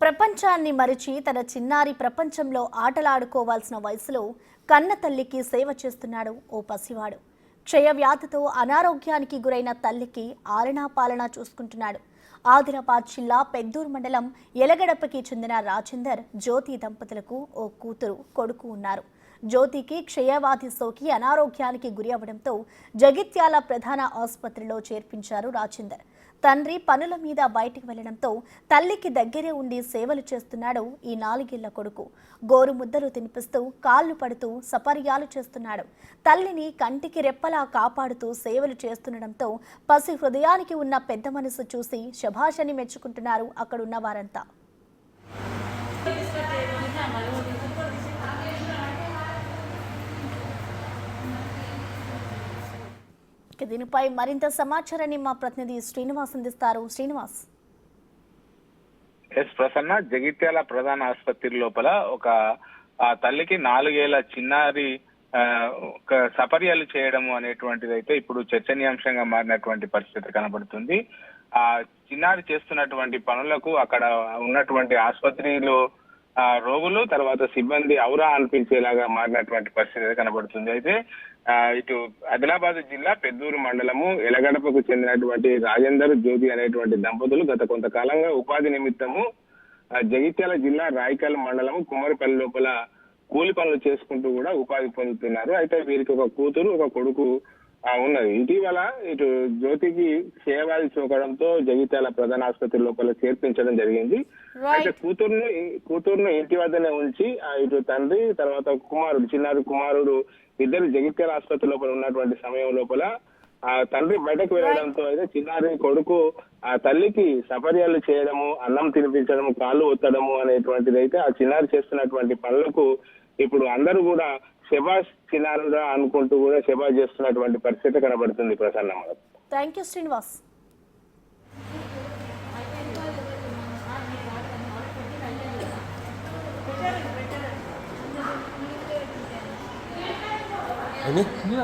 ప్రపంచాన్ని మరిచి తన చిన్నారి ప్రపంచంలో ఆటలాడుకోవాల్సిన వయసులో కన్న తల్లికి సేవ చేస్తున్నాడు ఓ పసివాడు. క్షయవ్యాధితో అనారోగ్యానికి గురైన తల్లికి ఆలనా పాలనా చూసుకుంటున్నాడు. ఆదిలాబాద్ జిల్లా పెద్దూరు మండలం ఎలగడపకి చెందిన రాజేందర్ జ్యోతి దంపతులకు ఓ కూతురు కొడుకు ఉన్నారు. జ్యోతికి క్షయవ్యాధి సోకి అనారోగ్యానికి గురి అవడంతో జగిత్యాల ప్రధాన ఆసుపత్రిలో చేర్పించారు రాజేందర్. తండ్రి పనుల మీద బయటికి వెళ్లడంతో తల్లికి దగ్గరే ఉండి సేవలు చేస్తున్నాడు ఈ 4 ఏళ్ల కొడుకు. గోరు ముద్దలు తినిపిస్తూ కాళ్లు పడుతూ సపర్యాలు చేస్తున్నాడు. తల్లిని కంటికి రెప్పలా కాపాడుతూ సేవలు చేస్తుండడంతో పసి హృదయానికి ఉన్న పెద్ద మనసు చూసి శభాషని మెచ్చుకుంటున్నారు అక్కడున్న వారంతా. దీనిపై మరింత సమాచారాన్ని మా ప్రతినిధి శ్రీనివాస్ అందిస్తారు. శ్రీనివాస్. ప్రసన్న, జగిత్యాల ప్రధాన ఆసుపత్రి లోపల ఒక తల్లికి 4 ఏళ్ల చిన్నారి సపర్యలు చేయడము అనేటువంటిది అయితే ఇప్పుడు చర్చనీయాంశంగా మారినటువంటి పరిస్థితి కనబడుతుంది. ఆ చిన్నారి చేస్తున్నటువంటి పనులకు అక్కడ ఉన్నటువంటి ఆసుపత్రిలో రోగులు తర్వాత సిబ్బంది ఔరా అనిపించేలాగా మారినటువంటి పరిస్థితి కనబడుతుంది. అయితే ఇటు ఆదిలాబాద్ జిల్లా పెద్దూరు మండలము ఎలగడపకు చెందినటువంటి రాజేందర్ జ్యోతి అనేటువంటి దంపతులు గత కొంతకాలంగా ఉపాధి నిమిత్తము జగిత్యాల జిల్లా రాయికల్ మండలము కుమ్మరిపల్లి లోపల కూలి పనులు చేసుకుంటూ కూడా ఉపాధి పొందుతున్నారు. అయితే వీరికి ఒక కూతురు ఒక కొడుకు ఉన్నది. ఇటీవల ఇటు జ్యోతికి క్షయవ్యాధి సోకడంతో జగిత్యాల ప్రధాన ఆసుపత్రి లోపల చేర్పించడం జరిగింది. అయితే కూతురును ఇంటి వద్దనే ఉంచి ఇటు తండ్రి తర్వాత చిన్నారి కుమారుడు ఇద్దరు జగిత్యాల ఆసుపత్రి లోపల ఉన్నటువంటి సమయం లోపల తండ్రి బయటకు వెళ్ళడంతో అయితే చిన్నారి కొడుకు తల్లికి సపర్యాలు చేయడము, అన్నం తినిపించడము, కాళ్ళు ఒత్తడము అనేటువంటిది అయితే ఆ చిన్నారి చేస్తున్నటువంటి పనులకు ఇప్పుడు అందరూ కూడా శబాష్ చిన్నారుగా అనుకుంటూ కూడా శబాష్ చేస్తున్నటువంటి పరిస్థితి కనబడుతుంది. Prasanna. Thank you Srinivas. Ini? Ini